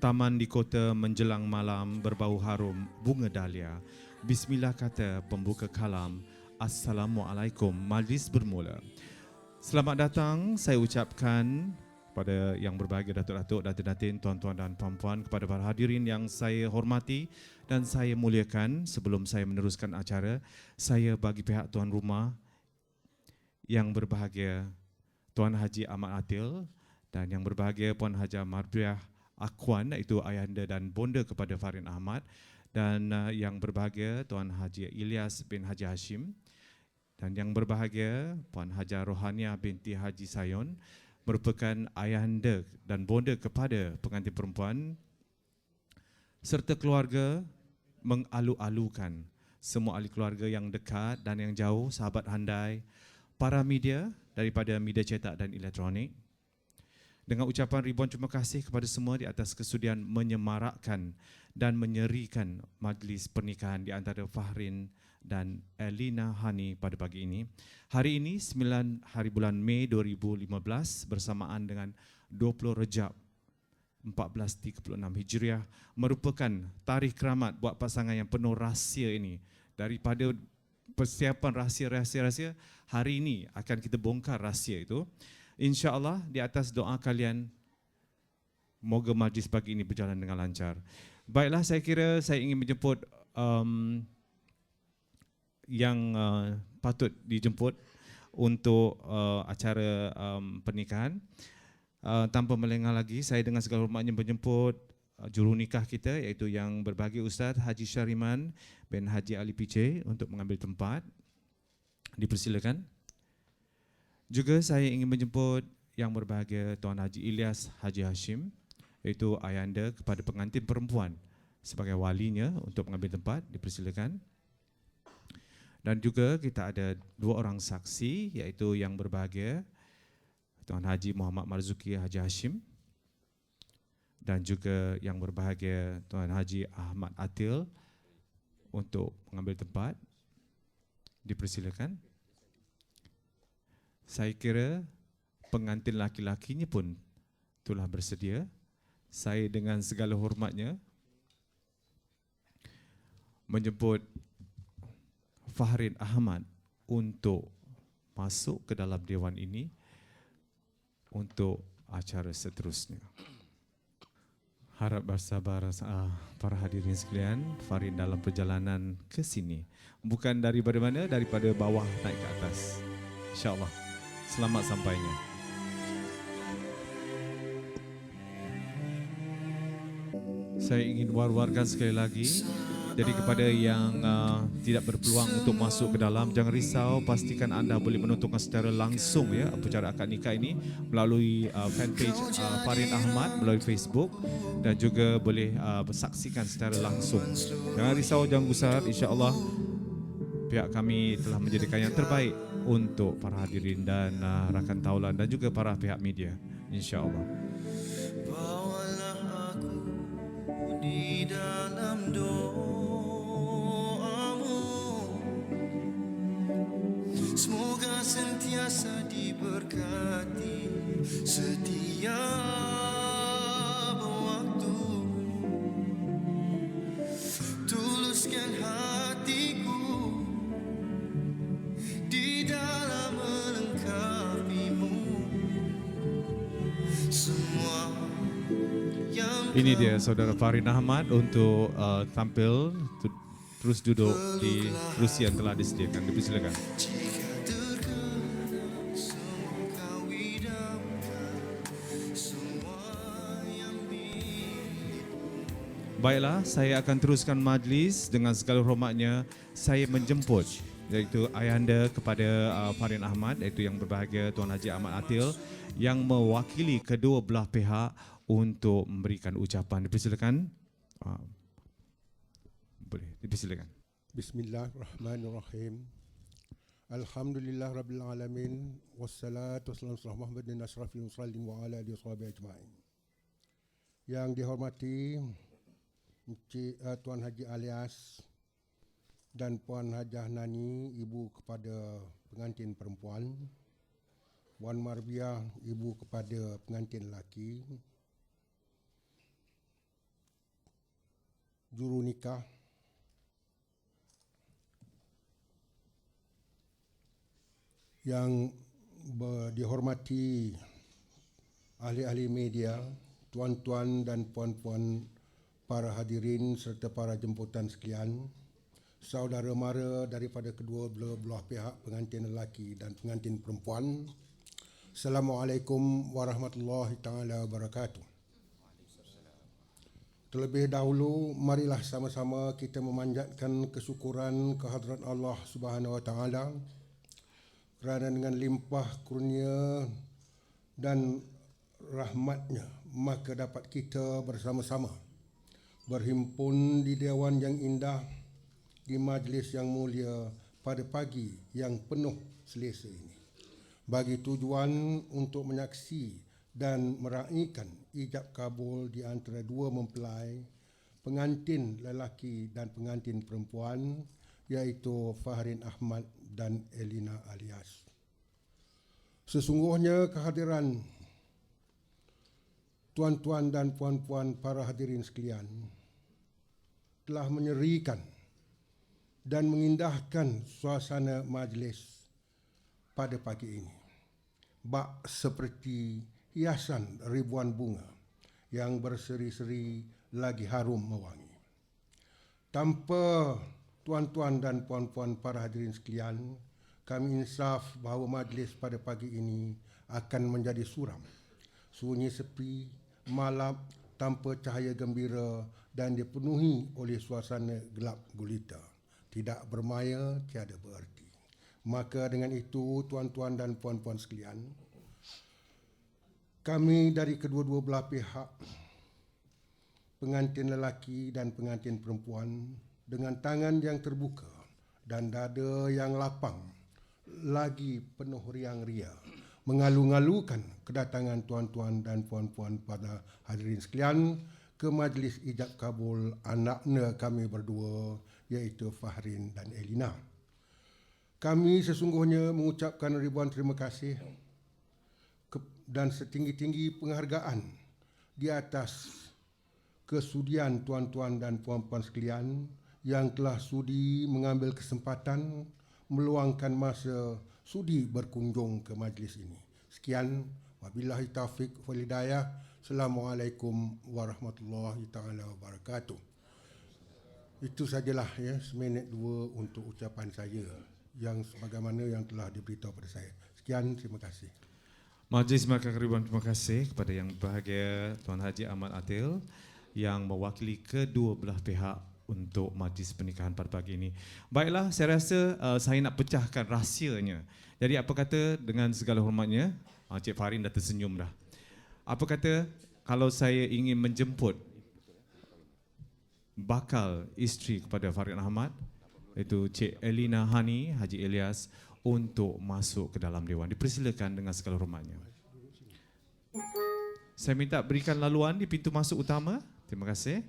Taman di kota menjelang malam berbau harum bunga dahlia. Bismillah kata pembuka kalam. Assalamualaikum. Majlis bermula. Selamat datang saya ucapkan pada yang berbahagia datuk-datuk, datin-datin, tuan-tuan dan puan-puan, kepada para hadirin yang saya hormati dan saya muliakan. Sebelum saya meneruskan acara, saya bagi pihak tuan rumah yang berbahagia Tuan Haji Ahmad Atil dan yang berbahagia Puan Haja Marbiah Akwan, iaitu ayahanda dan bonda kepada Farin Ahmad, dan yang berbahagia Tuan Haji Ilyas bin Haji Hashim, dan yang berbahagia Puan Haja Rohaniah binti Haji Sayon, merupakan ayahanda dan bonda kepada pengantin perempuan, serta keluarga mengalu-alukan semua ahli keluarga yang dekat dan yang jauh, sahabat handai, para media daripada media cetak dan elektronik. Dengan ucapan ribuan terima kasih kepada semua di atas kesudian menyemarakkan dan menyerikan majlis pernikahan di antara Fahrin dan Elina Hani pada pagi ini. Hari ini 9 hari bulan Mei 2015 bersamaan dengan 20 Rejab 1436 Hijriah merupakan tarikh keramat buat pasangan yang penuh rahsia ini. Daripada persiapan rahsia-rahsia, hari ini akan kita bongkar rahsia itu. InsyaAllah di atas doa kalian, moga majlis pagi ini berjalan dengan lancar. Baiklah, saya kira saya ingin menjemput yang patut dijemput untuk acara pernikahan. Tanpa melengah lagi, saya dengan segala hormatnya menjemput juru nikah kita, iaitu yang berbahagia Ustaz Haji Syariman bin Haji Ali Piche untuk mengambil tempat. Dipersilakan. Juga saya ingin menjemput yang berbahagia Tuan Haji Ilyas Haji Hashim, iaitu ayahanda kepada pengantin perempuan sebagai walinya untuk mengambil tempat. Dipersilakan. Dan juga kita ada dua orang saksi, iaitu yang berbahagia Tuan Haji Muhammad Marzuki Haji Hashim dan juga yang berbahagia Tuan Haji Ahmad Atil untuk mengambil tempat. Dipersilakan. Saya kira pengantin laki-lakinya pun telah bersedia. Saya dengan segala hormatnya menjemput Fahrin Ahmad untuk masuk ke dalam dewan ini untuk acara seterusnya. Harap bersabar para hadirin sekalian. Fahrin dalam perjalanan ke sini. Bukan daripada mana, daripada bawah naik ke atas. InsyaAllah. Selamat sampainya. Saya ingin war-warkan sekali lagi. Jadi kepada yang tidak berpeluang untuk masuk ke dalam, jangan risau, pastikan anda boleh menontonkan secara langsung ya acara akad nikah ini melalui fanpage Farin Ahmad melalui Facebook, dan juga boleh saksikan secara langsung. Jangan risau, jangan gusar, insya-Allah pihak kami telah menjadikan yang terbaik untuk para hadirin dan rakan taulan dan juga para pihak media, insya-Allah. Bawalah aku di dalam doamu, semoga sentiasa diberkati setiap waktu. Tuluskan hatiku di dalam melengkapimu. Semua yang Ini dia saudara Farin Ahmad untuk tampil terus duduk di kerusi yang telah disediakan. Dipersilakan. jika terkenang semua kau idamkan, semua yang Baiklah, saya akan teruskan majlis dengan segala hormatnya. Saya menjemput iaitu ayahanda kepada Farin Ahmad, iaitu yang berbahagia Tuan Haji Ahmad Atil, yang mewakili kedua belah pihak untuk memberikan ucapan. Dipersilakan. Boleh, dipersilakan. Bismillahirrahmanirrahim. Alhamdulillah Rabbil Alamin. Wassalatu wassalamu ala Muhammadin asyrafil mursalin wa ala alihi washabihi ajma'in. Yang dihormati Encik Tuan Haji Alias dan Puan Hajah Nani, ibu kepada pengantin perempuan, Puan Marbiah, ibu kepada pengantin lelaki, juru nikah, yang dihormati ahli-ahli media, tuan-tuan dan puan-puan para hadirin serta para jemputan sekalian, saudara mara daripada kedua belah pihak, pengantin lelaki dan pengantin perempuan, Assalamualaikum warahmatullahi taala wabarakatuh. Terlebih dahulu, marilah sama-sama kita memanjatkan kesyukuran kehadrat Allah Subhanahu wa taala kerana dengan limpah kurnia dan rahmatnya maka dapat kita bersama-sama berhimpun di dewan yang indah, di majlis yang mulia pada pagi yang penuh selesa ini, bagi tujuan untuk menyaksi dan meraihkan ijab kabul di antara dua mempelai, pengantin lelaki dan pengantin perempuan, iaitu Fahrin Ahmad dan Elina Alias. Sesungguhnya kehadiran tuan-tuan dan puan-puan para hadirin sekalian telah menyerikan dan mengindahkan suasana majlis pada pagi ini, bak seperti hiasan ribuan bunga yang berseri-seri lagi harum mewangi. Tanpa tuan-tuan dan puan-puan para hadirin sekalian, kami insaf bahawa majlis pada pagi ini akan menjadi suram, sunyi sepi, malam tanpa cahaya gembira dan dipenuhi oleh suasana gelap gulita, tidak bermaya, tiada bererti. Maka dengan itu, tuan-tuan dan puan-puan sekalian, kami dari kedua-dua belah pihak, pengantin lelaki dan pengantin perempuan, dengan tangan yang terbuka dan dada yang lapang, lagi penuh riang-ria, mengalu-ngalukan kedatangan tuan-tuan dan puan-puan pada hadirin sekalian ke majlis ijab kabul anaknya kami berdua, iaitu Fahrin dan Elina. Kami sesungguhnya mengucapkan ribuan terima kasih dan setinggi-tinggi penghargaan di atas kesudian tuan-tuan dan puan-puan sekalian yang telah sudi mengambil kesempatan meluangkan masa sudi berkunjung ke majlis ini. Sekian, wabillahi taufiq wal hidayah. Assalamualaikum warahmatullahi taala wabarakatuh. Itu sajalah ya, seminit dua untuk ucapan saya yang sebagaimana yang telah diberitahu pada saya. Sekian, terima kasih. Majlis mengucapkan ribuan terima kasih kepada yang berbahagia Tuan Haji Ahmad Adil yang mewakili kedua belah pihak untuk majlis pernikahan pada pagi ini. Baiklah, saya rasa saya nak pecahkan rahsianya. Jadi apa kata dengan segala hormatnya, Cik Fahrin dah tersenyum dah. Apa kata kalau saya ingin menjemput bakal isteri kepada Fahrin Ahmad, iaitu Cik Elina Hani Haji Ilyas, untuk masuk ke dalam dewan. Dipersilakan dengan segala hormatnya. Saya minta berikan laluan di pintu masuk utama. Terima kasih.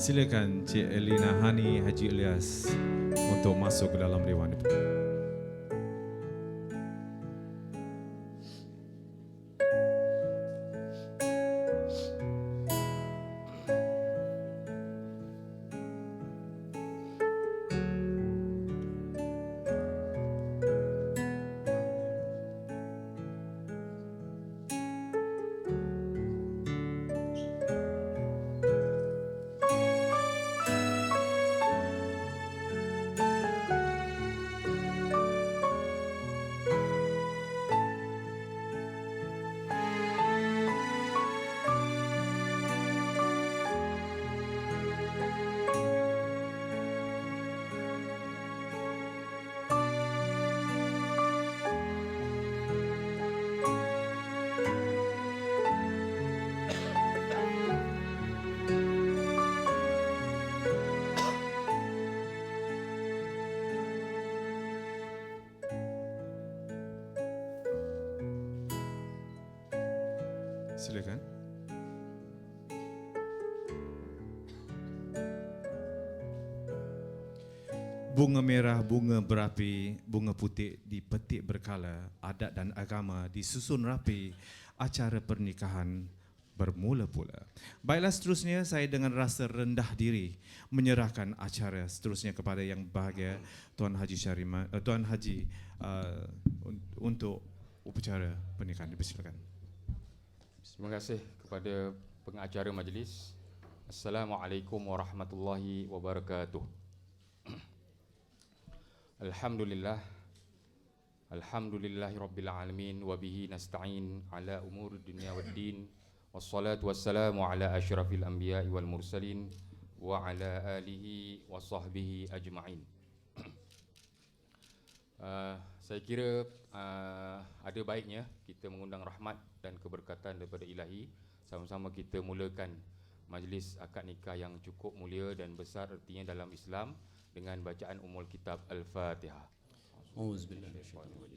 Silakan Cik Elina Hani Haji Ilyas untuk masuk ke dalam dewan. Silakan. Bunga merah, bunga berapi, bunga putih dipetik berkala, adat dan agama disusun rapi, acara pernikahan bermula pula. Baiklah, seterusnya saya dengan rasa rendah diri menyerahkan acara seterusnya kepada yang bahagia Tuan Haji Tuan Haji untuk upacara pernikahan. Dipersilakan. Terima kasih kepada pengacara majlis. Assalamualaikum warahmatullahi wabarakatuh. Alhamdulillah. Alhamdulillahi rabbil alamin wa bihi nasta'in ala umur dunya waddin. Wassalatu wassalamu ala asyrafil anbiya'i wal mursalin wa ala alihi wa sahbihi ajma'in. Saya kira ada baiknya kita mengundang rahmat dan keberkatan daripada ilahi. Sama-sama kita mulakan majlis akad nikah yang cukup mulia dan besar artinya dalam Islam dengan bacaan Ummul Kitab Al-Fatihah. Auzubillahi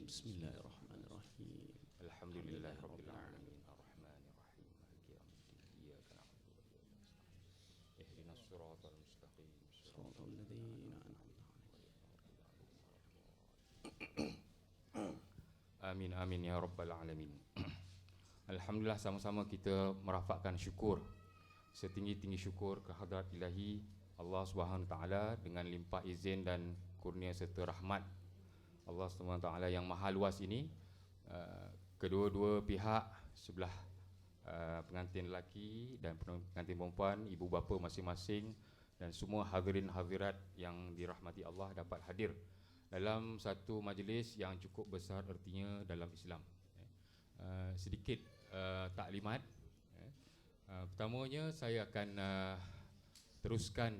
Bismillahirrahmanirrahim. Alhamdulillahirabbil alamin arrahmanirrahim maliki yaumiddin iyyaka na'budu wa iyyaka nasta'in ihdinas siratal mustaqim Siratal ladzina an'amta 'alaihim. Amin amin ya rabbal alamin. Alhamdulillah, sama-sama kita merafakkan syukur setinggi-tinggi syukur kehadrat ilahi Allah Subhanahu taala dengan limpah izin dan kurnia serta rahmat Allah Subhanahu taala yang maha luas ini. Kedua-dua pihak, sebelah pengantin lelaki dan pengantin perempuan, ibu bapa masing-masing dan semua hadirin hadirat yang dirahmati Allah dapat hadir dalam satu majlis yang cukup besar artinya dalam Islam. Sedikit taklimat. Pertamanya saya akan teruskan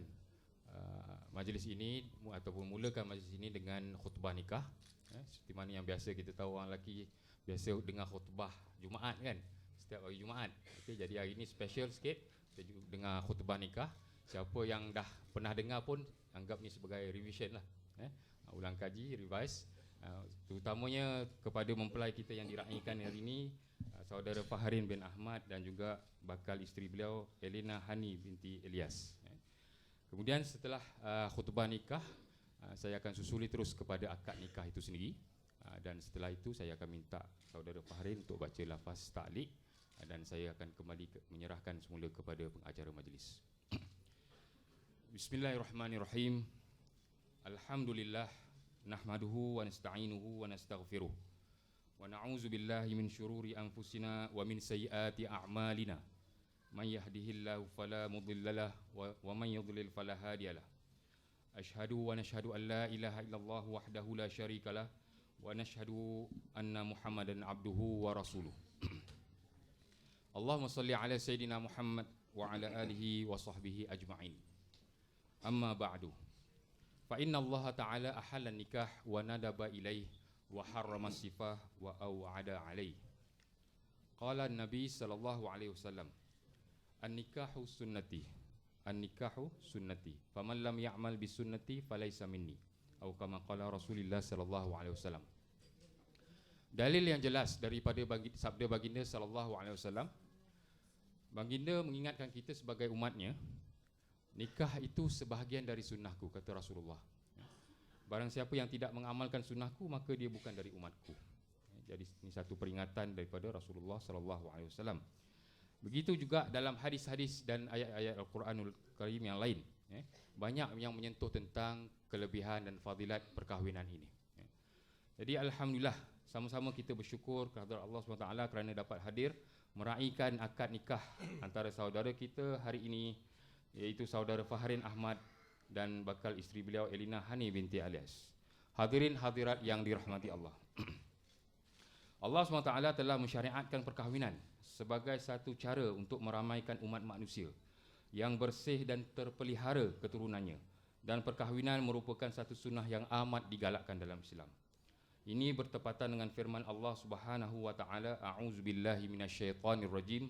majlis ini ataupun mulakan majlis ini dengan khutbah nikah. Seperti mana yang biasa kita tahu orang lelaki biasa dengar khutbah Jumaat kan, setiap hari Jumaat. Okay, jadi hari ini special sikit, kita dengar khutbah nikah. Siapa yang dah pernah dengar pun anggap ni sebagai revision lah, ulang kaji, revise. Terutamanya kepada mempelai kita yang diraihkan hari ini, saudara Faharin bin Ahmad dan juga bakal isteri beliau Elina Hani binti Elias. Kemudian setelah khutbah nikah, saya akan susuli terus kepada akad nikah itu sendiri. Dan setelah itu saya akan minta saudara Faharin untuk baca lafaz ta'liq dan saya akan kembali menyerahkan semula kepada pengacara majlis. Bismillahirrahmanirrahim. Alhamdulillah nahmaduhu wa nasta'inuhu wa nastaghfiruh. Wa na'udzu billahi min syururi anfusina wa min sayyiati a'malina. Man yahdihillahu fala mudhillalah wa man yudlil fala hadiyalah. Ashhadu wa nashhadu an la ilaha illallah wahdahu la syarikalah wa nashhadu anna Muhammadan abduhu wa rasuluh. Allahumma salli ala sayyidina Muhammad wa ala alihi wa sahbihi ajma'in. Amma ba'du. Fa inna Allah ta'ala ahalla nikah wa nadaba ilaih wa harrama sifah wa aw'ada alaih. Qala an-nabi sallallahu alaihi wasallam, an-nikahu sunnati, an-nikahu sunnati, faman lam ya'mal bi sunnati falaysa minni, atau kama qala Rasulullah sallallahu alaihi wasallam. Dalil yang jelas daripada sabda baginda sallallahu alaihi wasallam, baginda mengingatkan kita sebagai umatnya, nikah itu sebahagian dari sunnahku, kata Rasulullah. Barang siapa yang tidak mengamalkan sunnahku, maka dia bukan dari umatku. Jadi ini satu peringatan daripada Rasulullah sallallahu alaihi wasallam. Begitu juga dalam hadis-hadis dan ayat-ayat Al-Quranul Karim yang lain, banyak yang menyentuh tentang kelebihan dan fadilat perkahwinan ini. Jadi alhamdulillah, sama-sama kita bersyukur kepada Allah SWT kerana dapat hadir meraihkan akad nikah antara saudara kita hari ini, iaitu saudara Faharin Ahmad dan bakal isteri beliau Elina Hani binti Elias. Hadirin hadirat yang dirahmati Allah. Allah SWT telah mensyariatkan perkahwinan sebagai satu cara untuk meramaikan umat manusia yang bersih dan terpelihara keturunannya, dan perkahwinan merupakan satu sunnah yang amat digalakkan dalam Islam. Ini bertepatan dengan firman Allah Subhanahu wa taala, a'udzubillahi minasyaitonir rajim.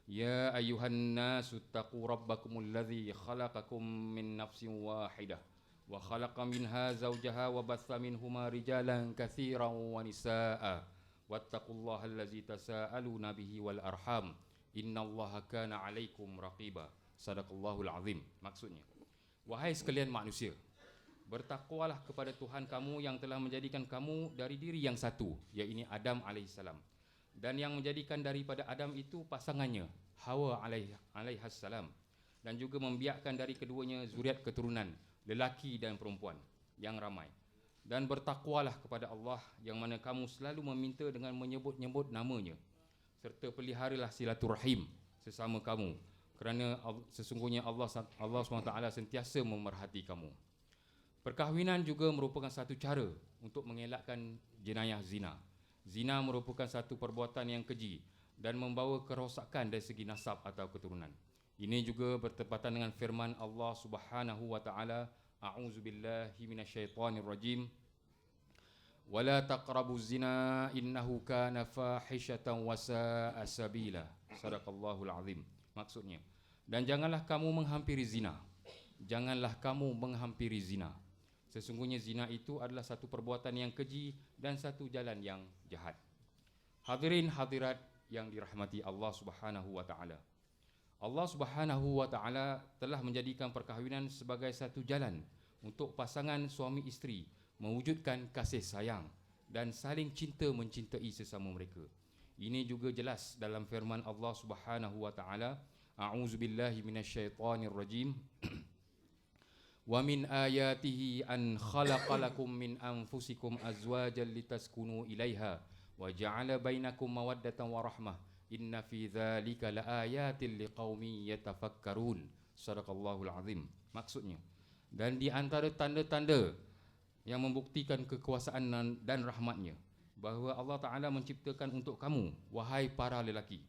Ya ayyuhan nasu taqu rabbakumul ladzi khalaqakum min nafsin wahidah wa khalaqa minha zawjaha wa batha minhuma rijalan katsiran wa nisaa wattaqullaha allazi tasaaluna bihi wal arham innallaha kana 'alaikum raqiba. Sadaqallahul azim. Maksudnya, wahai sekalian manusia, bertakwalah kepada Tuhan kamu yang telah menjadikan kamu dari diri yang satu, iaitu Adam alaihissalam, dan yang menjadikan daripada Adam itu pasangannya Hawa alaihassalam, dan juga membiakkan dari keduanya zuriat keturunan lelaki dan perempuan yang ramai. Dan bertakwalah kepada Allah yang mana kamu selalu meminta dengan menyebut-nyebut namanya, serta peliharalah silaturahim sesama kamu, kerana sesungguhnya Allah SWT sentiasa memerhati kamu. Perkahwinan juga merupakan satu cara untuk mengelakkan jenayah zina. Zina merupakan satu perbuatan yang keji dan membawa kerosakan dari segi nasab atau keturunan. Ini juga bertepatan dengan firman Allah Subhanahu wa taala, a'udzubillahi minasyaitonirrajim. Wala taqrabuz zina innahu kana fahishatan wa sa'a sabila. Sadaqallahul azim. Maksudnya, dan janganlah kamu menghampiri zina. Janganlah kamu menghampiri zina. Sesungguhnya zina itu adalah satu perbuatan yang keji dan satu jalan yang jahat. Hadirin hadirat yang dirahmati Allah Subhanahu wa taala. Allah Subhanahu wa taala telah menjadikan perkahwinan sebagai satu jalan untuk pasangan suami isteri mewujudkan kasih sayang dan saling cinta mencintai sesama mereka. Ini juga jelas dalam firman Allah Subhanahu wa taala, a'udzubillahi minasyaitonirrajim. Wa min ayatihi an khalaqalakum min anfusikum azwajan litaskunu ilaiha wa ja'ala bainakum mawaddatan wa rahmah inna fi dzalika laayatin liqaumin yatafakkarun. Sadaqallahul azim. Maksudnya, dan di antara tanda-tanda yang membuktikan kekuasaan dan rahmatnya, bahawa Allah Ta'ala menciptakan untuk kamu, wahai para lelaki,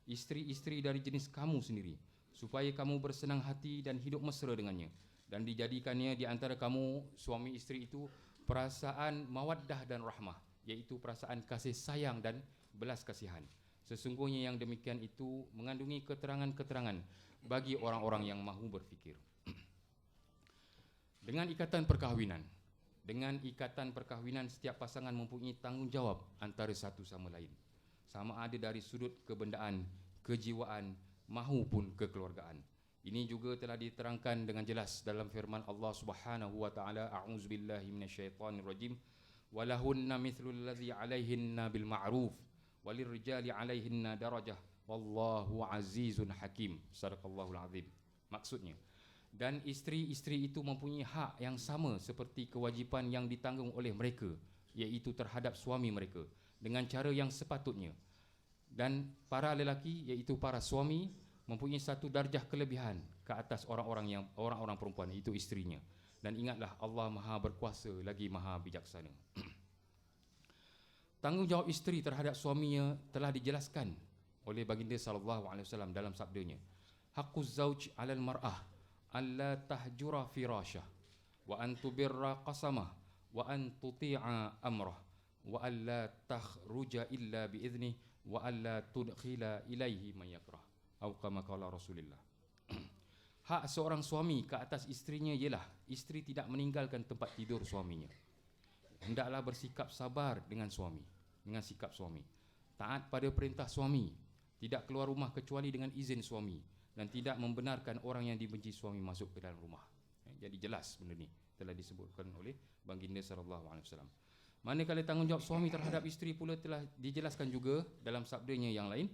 isteri-isteri dari jenis kamu sendiri, supaya kamu bersenang hati dan hidup mesra dengannya, dan dijadikannya di antara kamu suami isteri itu perasaan mawaddah dan rahmah, iaitu perasaan kasih sayang dan belas kasihan. Sesungguhnya yang demikian itu mengandungi keterangan-keterangan bagi orang-orang yang mahu berfikir. Dengan ikatan perkahwinan, setiap pasangan mempunyai tanggungjawab antara satu sama lain, sama ada dari sudut kebendaan, kejiwaan maupun kekeluargaan. Ini juga telah diterangkan dengan jelas dalam firman Allah Subhanahu wa taala, a'udzubillahi minasyaitonirrajim, walahunna mithlul ladzi 'alaihinna bil ma'ruf walirrijali 'alaihinna darajah wallahu azizun hakim. Sadaqallahul azim. Maksudnya, dan isteri-isteri itu mempunyai hak yang sama seperti kewajipan yang ditanggung oleh mereka, iaitu terhadap suami mereka, dengan cara yang sepatutnya. Dan para lelaki, iaitu para suami, mempunyai satu darjah kelebihan ke atas orang-orang perempuan, iaitu isterinya. Dan ingatlah, Allah Maha berkuasa lagi Maha bijaksana. Tanggungjawab isteri terhadap suaminya telah dijelaskan oleh baginda sallallahu alaihi wasallam dalam sabdanya, haqquz zauj 'alal mar'ah alla tahjura firashah wa an tubirra qasamah wa an tuti'a amrah wa alla takhruja illa biiznih wa alla tudkhila ilaihi man yakrah atau kama qala Rasulullah. Hak seorang suami ke atas isterinya ialah isteri tidak meninggalkan tempat tidur suaminya. Hendaklah bersikap sabar dengan sikap suami, taat pada perintah suami, tidak keluar rumah kecuali dengan izin suami, dan tidak membenarkan orang yang dibenci suami masuk ke dalam rumah. Jadi jelas benda ni telah disebutkan oleh baginda sallallahu alaihi wasallam. Manakala tanggungjawab suami terhadap isteri pula telah dijelaskan juga dalam sabdanya yang lain,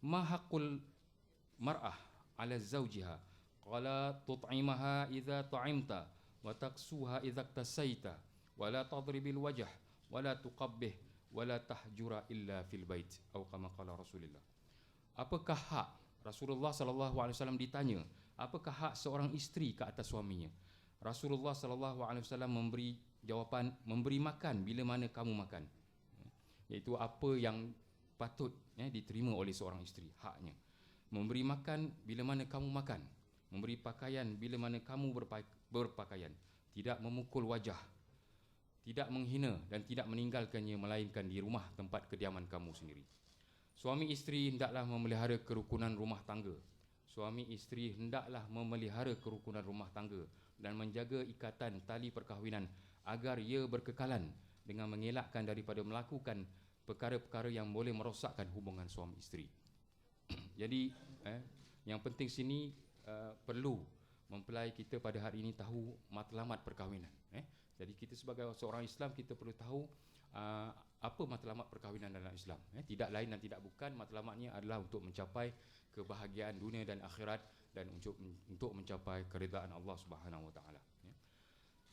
ma haqqul mar'ah 'ala zawjiha qala tut'imaha idza ta'imta wa taqsuha idza tasaita wa la tadribil wajh wa la tuqabbih wa la tahjura illa fil bait atau kama qala Rasulullah. Apakah hak Rasulullah sallallahu alaihi wasallam ditanya, apakah hak seorang isteri ke atas suaminya? Rasulullah sallallahu alaihi wasallam memberi jawapan, memberi makan bila mana kamu makan, iaitu apa yang patut diterima oleh seorang isteri, haknya. Memberi makan bila mana kamu makan, memberi pakaian bila mana kamu berpakaian, tidak memukul wajah, tidak menghina dan tidak meninggalkannya melainkan di rumah tempat kediaman kamu sendiri. Suami isteri hendaklah memelihara kerukunan rumah tangga. Suami isteri hendaklah memelihara kerukunan rumah tangga dan menjaga ikatan tali perkahwinan agar ia berkekalan dengan mengelakkan daripada melakukan perkara-perkara yang boleh merosakkan hubungan suami isteri. Jadi yang penting sini perlu mempelai kita pada hari ini tahu matlamat perkahwinan. Jadi kita sebagai seorang Islam, kita perlu tahu apa matlamat perkahwinan dalam Islam. Tidak lain dan tidak bukan, matlamatnya adalah untuk mencapai kebahagiaan dunia dan akhirat, dan untuk mencapai keridaan Allah Subhanahu Wa Taala.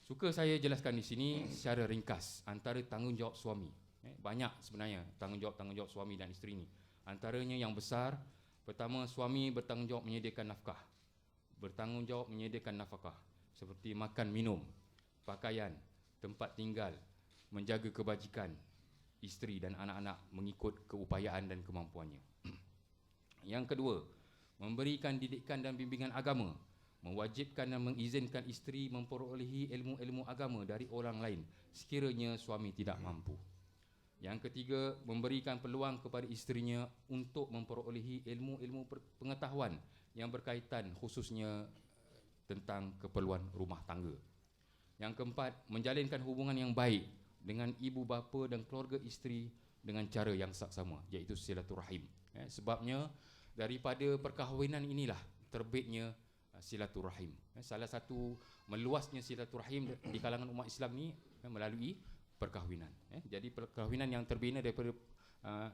Suka saya jelaskan di sini secara ringkas antara tanggungjawab suami. Banyak sebenarnya tanggungjawab suami dan isteri ini. Antaranya yang besar, pertama, suami bertanggungjawab menyediakan nafkah. Bertanggungjawab menyediakan nafkah seperti makan, minum, pakaian, tempat tinggal, menjaga kebajikan isteri dan anak-anak mengikut keupayaan dan kemampuannya. Yang kedua, memberikan didikan dan bimbingan agama, mewajibkan dan mengizinkan isteri memperolehi ilmu-ilmu agama dari orang lain sekiranya suami tidak mampu. Yang ketiga, memberikan peluang kepada isterinya untuk memperolehi ilmu-ilmu pengetahuan yang berkaitan khususnya tentang keperluan rumah tangga. Yang keempat, menjalinkan hubungan yang baik dengan ibu bapa dan keluarga isteri dengan cara yang saksama, iaitu silaturahim. Sebabnya daripada perkahwinan inilah terbitnya silaturahim. Salah satu meluasnya silaturahim di kalangan umat Islam ni melalui perkahwinan. Jadi perkahwinan yang terbina daripada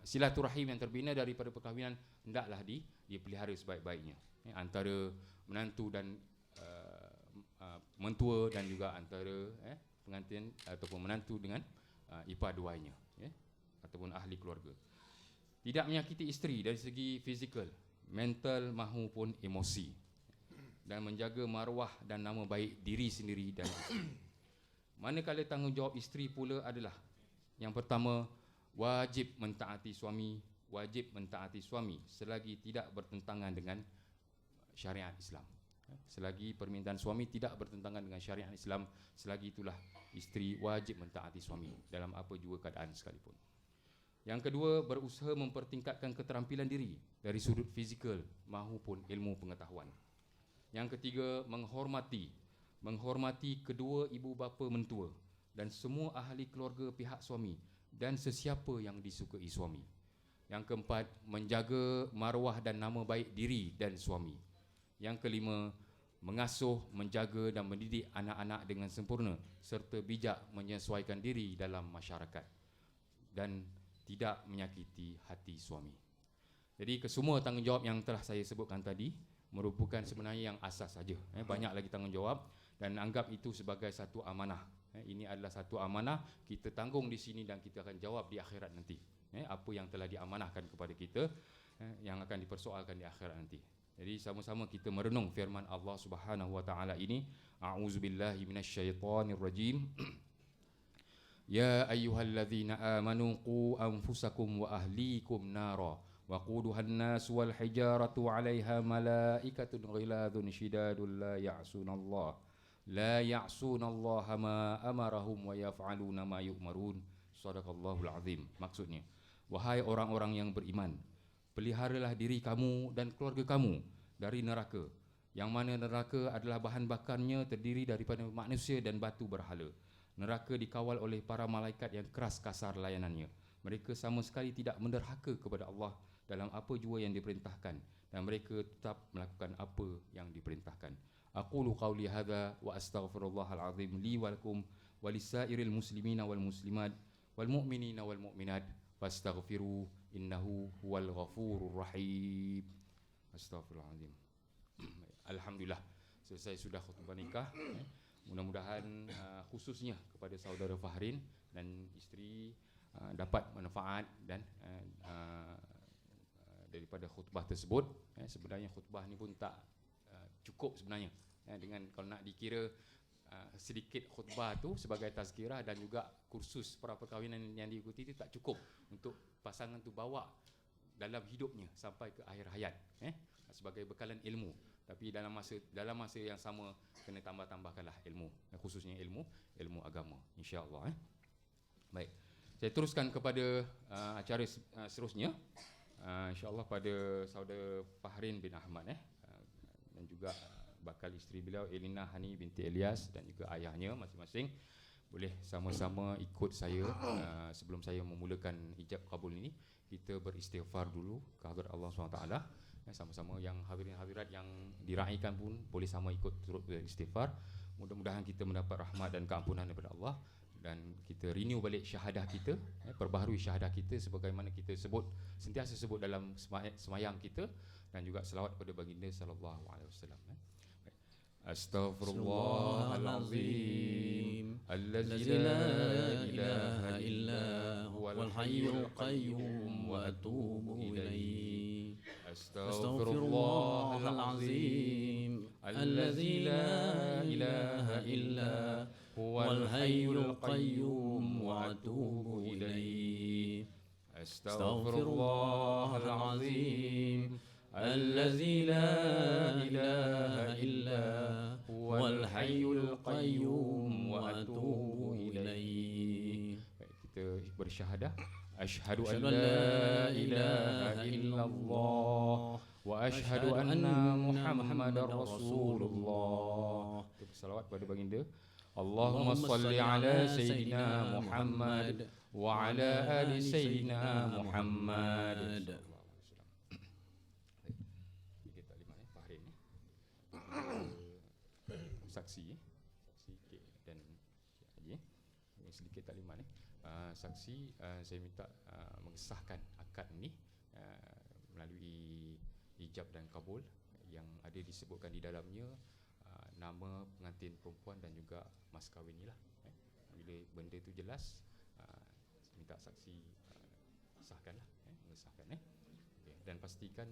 silaturahim yang terbina daripada perkahwinan hendaklah dipelihara sebaik-baiknya. Antara menantu dan mentua, dan juga antara pengantin ataupun menantu dengan ipar duanya, ataupun ahli keluarga. Tidak menyakiti isteri dari segi fizikal, mental maupun emosi, dan menjaga maruah dan nama baik diri sendiri dan isteri. Manakala tanggungjawab isteri pula adalah yang pertama, wajib mentaati suami selagi tidak bertentangan dengan syariat Islam. Selagi permintaan suami tidak bertentangan dengan syariat Islam, selagi itulah isteri wajib mentaati suami dalam apa jua keadaan sekalipun. Yang kedua, berusaha mempertingkatkan keterampilan diri dari sudut fizikal maupun ilmu pengetahuan. Yang ketiga, menghormati kedua ibu bapa mentua dan semua ahli keluarga pihak suami dan sesiapa yang disukai suami. Yang keempat, menjaga maruah dan nama baik diri dan suami. Yang kelima, mengasuh, menjaga dan mendidik anak-anak dengan sempurna serta bijak menyesuaikan diri dalam masyarakat dan tidak menyakiti hati suami. Jadi kesemua tanggungjawab yang telah saya sebutkan tadi merupakan sebenarnya yang asas saja. Banyak lagi tanggungjawab, dan anggap itu sebagai satu amanah. Ini adalah satu amanah, kita tanggung di sini dan kita akan jawab di akhirat nanti. Apa yang telah diamanahkan kepada kita yang akan dipersoalkan di akhirat nanti. Jadi sama-sama kita merenung firman Allah Subhanahu Wa Taala ini. A'udzubillahi minasyaitonirrajim. Ya ayyuhalladzina amanu qu anfusakum wa ahlikum nara waquduhan nas wal hijaratu 'alaiha malaikatun ghiladun shidadun la ya'sunallaha ma amarahum wa yaf'aluna ma yu'marun. Shadaqallahul azim. Maksudnya, wahai orang-orang yang beriman, peliharalah diri kamu dan keluarga kamu dari neraka, yang mana neraka adalah bahan bakarnya terdiri daripada manusia dan batu berhala. Neraka dikawal oleh para malaikat yang keras kasar layanannya. Mereka sama sekali tidak menderhaka kepada Allah dalam apa jua yang diperintahkan, dan mereka tetap melakukan apa yang diperintahkan. Aqulu qawli hadza wa astaghfirullahal azim li wa lakum wa lisairil muslimina wal muslimat wal mu'minina wal mu'minat fastaghfiru innahu huwal ghafurur rahim. Astaghfirullahalazim. Alhamdulillah, selesai sudah khutbah nikah. Mudah-mudahan khususnya kepada saudara Fahrin dan isteri dapat manfaat dan daripada khutbah tersebut. Sebenarnya khutbah ni pun tak cukup sebenarnya, dengan kalau nak dikira sedikit khutbah tu sebagai tazkirah dan juga kursus perkahwinan yang diikuti itu tak cukup untuk pasangan tu bawa dalam hidupnya sampai ke akhir hayat, sebagai bekalan ilmu. Tapi dalam masa yang sama kena tambahkanlah ilmu, khususnya ilmu agama, insya-Allah. Baik, saya teruskan kepada acara seterusnya, insya-Allah, pada saudara Fahrin bin Ahmad dan juga bakal isteri beliau Elina Hani binti Elias dan juga ayahnya masing-masing. boleh sama-sama ikut saya sebelum saya memulakan ijab kabul ini. Kita beristighfar dulu ke hadirat Allah SWT. Sama-sama yang hadirin-hadirat yang diraikan pun boleh sama ikut turut beristighfar. Mudah-mudahan kita mendapat rahmat dan keampunan daripada Allah, dan kita renew balik syahadah kita, perbaharui syahadah kita sebagaimana kita sentiasa sebut dalam semayang kita, dan juga selawat kepada baginda sallallahu alaihi wasallam. Astaghfirullahalazim allazi la ilaha illa huwal hayyul qayyum wa atubu ilaihi. Astaghfirullahalazim allazi la ilaha illa huwal hayyul qayyum wa atubu ilaihi. Astaghfirullahalazim الذي لا إله إلا هو الحي القيوم وأتوب إليه. Kita bersyahadah, asyhadu an la ilaha illallah wa asyhadu anna Muhammadar Rasulullah. Kita bersalawat kepada baginda. Allahumma salli ala Sayyidina Muhammad wa ala ali Sayyidina Muhammad. Saksi K dan Haji sedikit taklimat saksi, saya minta mengesahkan akad ini melalui ijab dan kabul yang ada disebutkan di dalamnya nama pengantin perempuan dan juga mas kahwin ni lah. Bila benda tu jelas, saya minta saksi sahkanlah, mengesahkan okay. Dan pastikan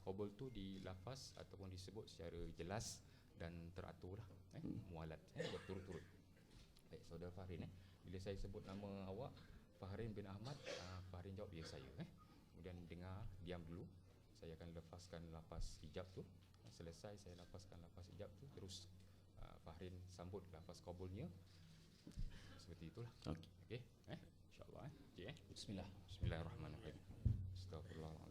kabul tu dilafaz ataupun disebut secara jelas dan teratur lah, mualat, berturut-turut. Baik, saudara Fahrin, bila saya sebut nama awak Fahrin bin Ahmad, Fahrin jawab ya saya. Kemudian dengar, diam dulu. Saya akan lepaskan lafaz ijab tu. Selesai saya lepaskan lafaz ijab tu, terus Fahrin sambut lafaz kabulnya. Seperti itulah. Okey. InsyaAllah. Okay, Bismillah. Bismillahirrahmanirrahim. Astaghfirullahalazim.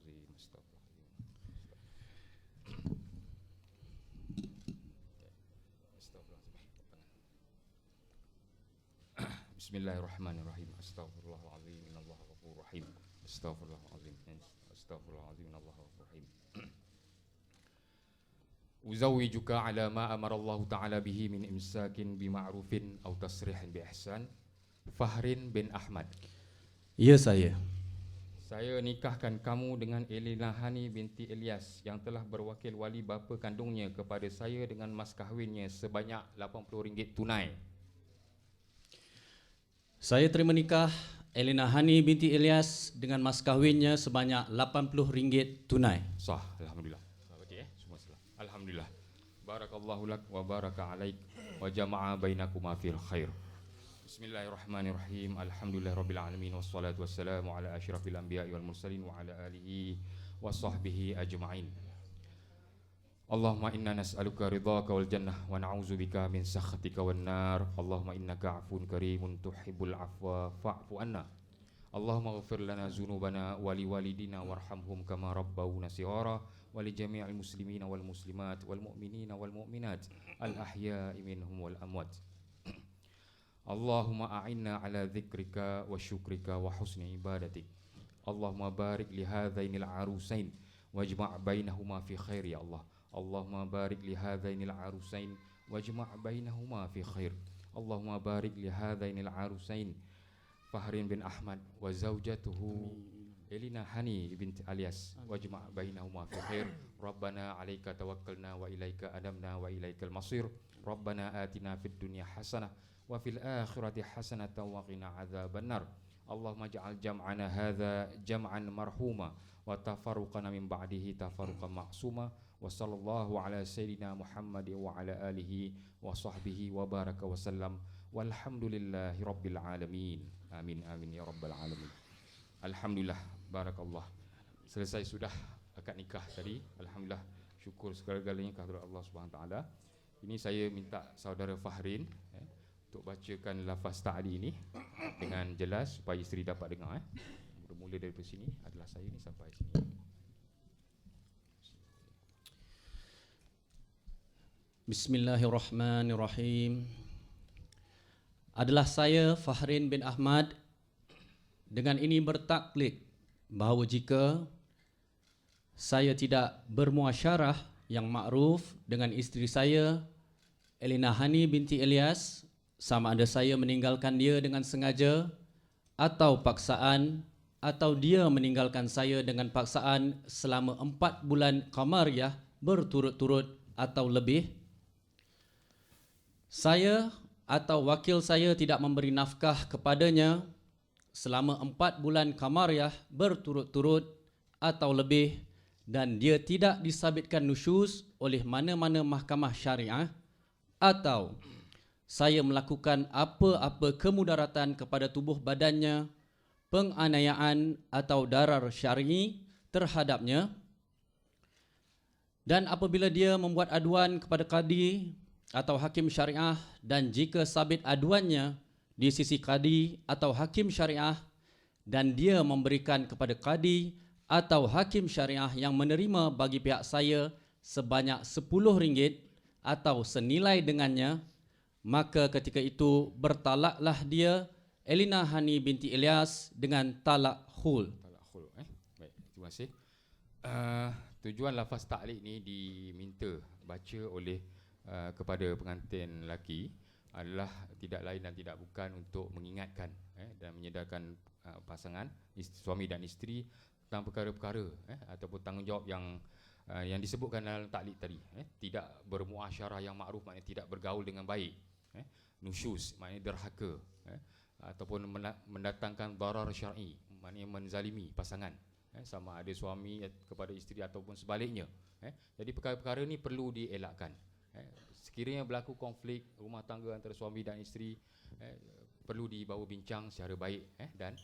Bismillahirrahmanirrahim. Astaghfirullahalazim, innallaha ghafurur rahim. Astaghfirullahalazim, astaghfirullahalazim, innallaha ghafurur rahim. Uzawwijuka ala ma amara Allah Ta'ala bihi min imsakin bima'rufin aw tasrihin bi ihsan. Fahrin bin Ahmad. Ya, saya. Saya nikahkan kamu dengan Elina Hani binti Ilyas yang telah berwakil wali bapa kandungnya kepada saya dengan mas kahwinnya sebanyak RM80 tunai. Saya terima nikah Elina Hani binti Ilyas dengan mas kahwinnya sebanyak RM80 tunai. Sah, alhamdulillah. Semua salah. Alhamdulillah. Barakallahu lak wa baraka alaik wa jama'a bainakuma fil khair. Bismillahirrahmanirrahim. Alhamdulillahirabbil alamin wassalatu wassalamu ala asyrafil anbiya'i wal mursalin wa ala alihi wa sahbihi ajma'in. Allahumma inna nas'aluka ridhaka wal jannah wa na'udzubika min sakhatika wan nar. Allahumma innaka 'afuwun karimun tuhibbul 'afwa fa'fu anna. Allahumma ighfir lana dzunubana wa liwalidina warhamhum kama rabbawna shighara wa li jami'il muslimina wal muslimat wal mu'minina wal mu'minat al ahya'i minhum wal amwat. Allahumma a'inna ala dzikrika wa syukrika wa husni ibadatik. Allahumma barik li hadzainil arusain wajma' bainahuma fi khair ya Allah. Allahumma barik li hadzainil arusain wajma' bainahuma fi khair. Allahumma barik li hadzainil arusain Fahrin bin Ahmad wa zaujatuhu Elina Hani binti Ilyas wajma' bainahuma fi khair. Rabbana 'alaika tawakkalna wa ilaika adamna wa ilaikal masir. Rabbana atina fid dunya hasanah wa fil akhirati hasanatan wa qina adzabannar. Allahumma ja'al jam'ana hadza jam'an marhuma wa tafarruqana min ba'dihi tafarruqan ma'suma. Wa sallallahu ala sayyidina Muhammad wa ala alihi wa sahbihi wa baraka wa sallam. Walhamdulillahi rabbil alamin. Amin amin ya rabbal alamin. Alhamdulillah, barakallah. Selesai sudah akad nikah tadi. Alhamdulillah, syukur segala-galanya kehadirat Allah Subhanahu wa taala. Ini saya minta saudara Fahrin untuk bacakan lafaz ta'di ini dengan jelas supaya isteri dapat dengar. Bermula dari sini adalah saya ni sampai sini. Bismillahirrahmanirrahim. adalah saya Fahrin bin Ahmad. Dengan ini bertaklid bahawa jika saya tidak bermuasyarah yang makruf dengan isteri saya Elina Hani binti Ilyas, sama ada saya meninggalkan dia dengan sengaja atau paksaan, atau dia meninggalkan saya dengan paksaan selama 4 bulan qamariyah berturut-turut atau lebih, saya atau wakil saya tidak memberi nafkah kepadanya selama 4 bulan qamariyah berturut-turut atau lebih, dan dia tidak disabitkan nusyuz oleh mana-mana mahkamah syariah, atau saya melakukan apa-apa kemudaratan kepada tubuh badannya, penganiayaan atau darar syar'i terhadapnya, dan apabila dia membuat aduan kepada qadi atau hakim syariah, dan jika sabit aduannya di sisi qadi atau hakim syariah dan dia memberikan kepada qadi atau hakim syariah yang menerima bagi pihak saya sebanyak RM10 atau senilai dengannya, maka ketika itu bertalaklah dia Elina Hani binti Ilyas dengan talak khul. Talak khul. Baik, terima kasih. Tujuan lafaz taklid ni diminta baca oleh kepada pengantin lelaki adalah tidak lain dan tidak bukan untuk mengingatkan dan menyedarkan pasangan suami dan isteri tentang perkara-perkara ataupun tanggungjawab yang disebutkan dalam taklid tadi. Tidak bermuasyarah yang makruf, maknanya tidak bergaul dengan baik. Nusyuz maknanya derhaka, ataupun mendatangkan darar syar'i, maknanya menzalimi pasangan, sama ada suami kepada isteri ataupun sebaliknya. Jadi perkara-perkara ini perlu dielakkan. Sekiranya berlaku konflik rumah tangga antara suami dan isteri, perlu dibawa bincang secara baik dan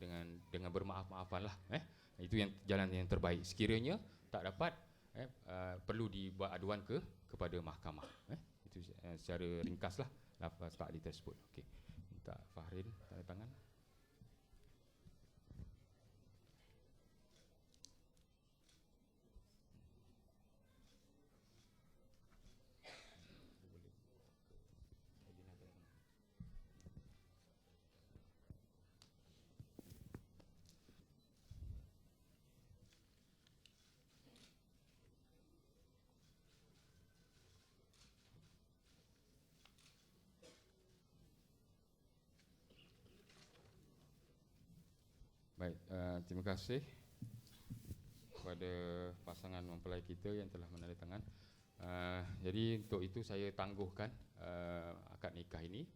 dengan bermaaf-maafanlah. Itu yang jalan yang terbaik. Sekiranya tak dapat, perlu dibuat aduan kepada mahkamah. Itu secara ringkaslah lafaz taklid tersebut. Okey. Minta Fahrin tanda tangan. Baik, terima kasih kepada pasangan mempelai kita yang telah menandatangan. Jadi untuk itu saya tangguhkan akad nikah ini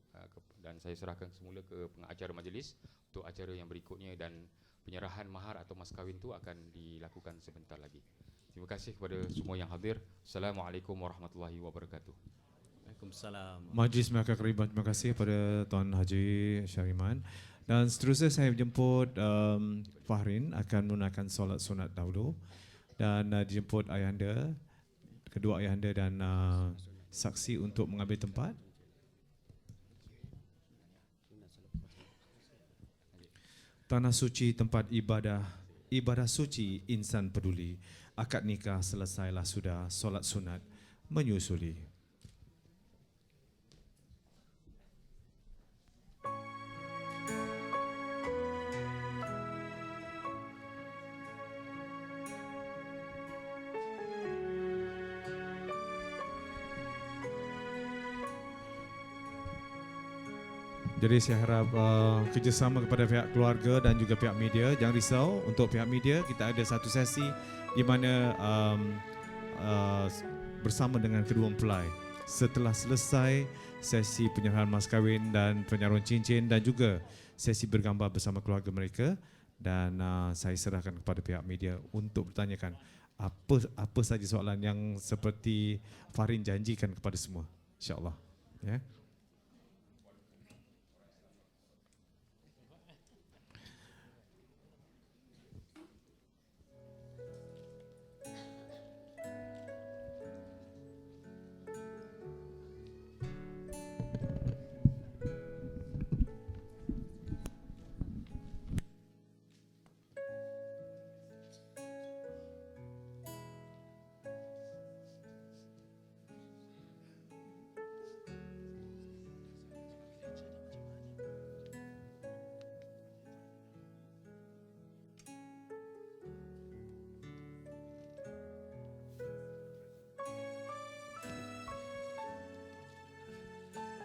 dan saya serahkan semula ke pengacara majlis untuk acara yang berikutnya, dan penyerahan mahar atau mas kahwin itu akan dilakukan sebentar lagi. Terima kasih kepada semua yang hadir. Assalamualaikum warahmatullahi wabarakatuh. Waalaikumsalam. Majlis Melaka Keriban, terima kasih kepada Tuan Haji Syariman. Dan seterusnya saya menjemput Fahrin akan menunaikan solat sunat dahulu, dan dijemput ayahanda, kedua ayahanda dan saksi untuk mengambil tempat. Tanah suci tempat ibadah suci insan peduli. Akad nikah selesailah sudah, solat sunat menyusuli. Jadi saya harap kerjasama kepada pihak keluarga dan juga pihak media. Jangan risau, untuk pihak media kita ada satu sesi di mana bersama dengan kedua mempelai. Setelah selesai sesi penyerahan mas kahwin dan penyaruan cincin dan juga sesi bergambar bersama keluarga mereka, dan saya serahkan kepada pihak media untuk bertanyakan apa saja soalan yang seperti Fahrin janjikan kepada semua, insya-Allah. Ya.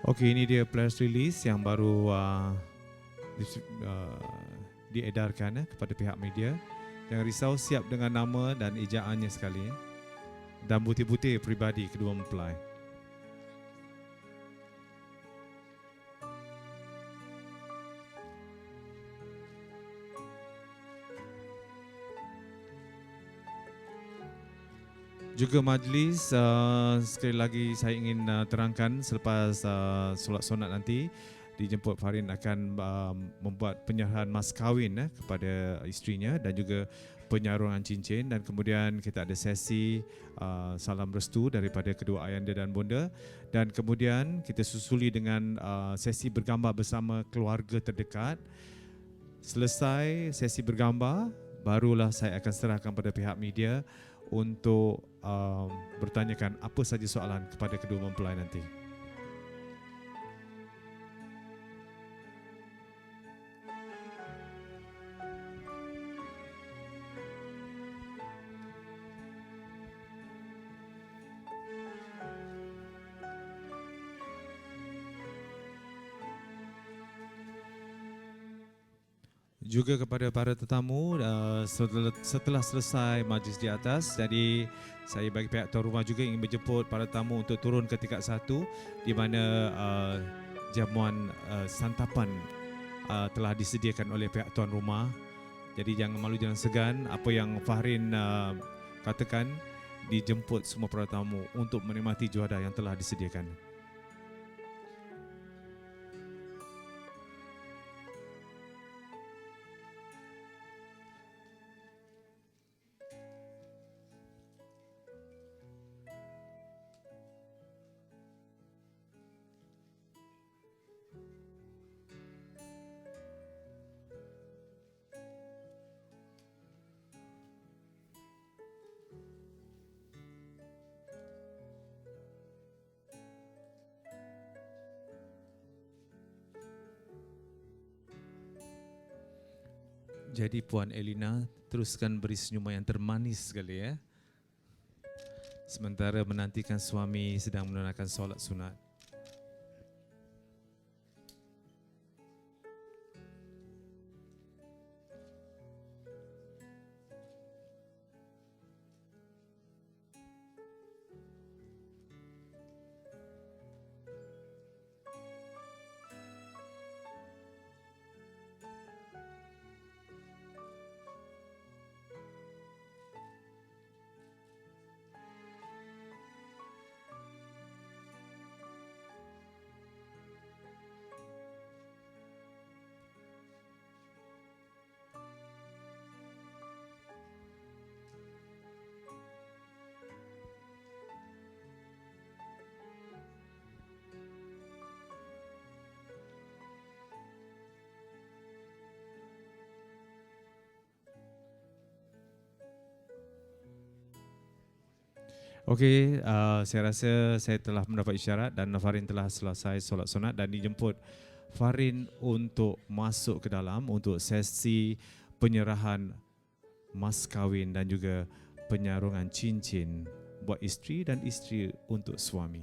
Okey, ini dia press release yang baru diedarkan kepada pihak media. Jangan risau, siap dengan nama dan ejaannya sekali dan butir-butir peribadi kedua mempelai. Juga majlis, sekali lagi saya ingin terangkan selepas solat sunat nanti, dijemput Farin akan membuat penyerahan mas kahwin kepada isterinya dan juga penyarungan cincin, dan kemudian kita ada sesi salam restu daripada kedua ayanda dan bonda, dan kemudian kita susuli dengan sesi bergambar bersama keluarga terdekat. Selesai sesi bergambar, barulah saya akan serahkan pada pihak media untuk bertanyakan apa saja soalan kepada kedua mempelai nanti. Juga kepada para tetamu, setelah selesai majlis di atas, jadi saya bagi pihak tuan rumah juga ingin menjemput para tetamu untuk turun ke tingkat 1 di mana jamuan santapan telah disediakan oleh pihak tuan rumah. Jadi jangan malu, jangan segan, apa yang Fahrin katakan, dijemput semua para tetamu untuk menikmati juadah yang telah disediakan. Jadi Puan Elina, teruskan beri senyuman yang termanis sekali ya. Sementara menantikan suami sedang menunaikan solat sunat. Okey, saya rasa saya telah mendapat isyarat dan Farin telah selesai solat sunat dan dijemput Farin untuk masuk ke dalam untuk sesi penyerahan mas kahwin dan juga penyarungan cincin buat isteri dan isteri untuk suami.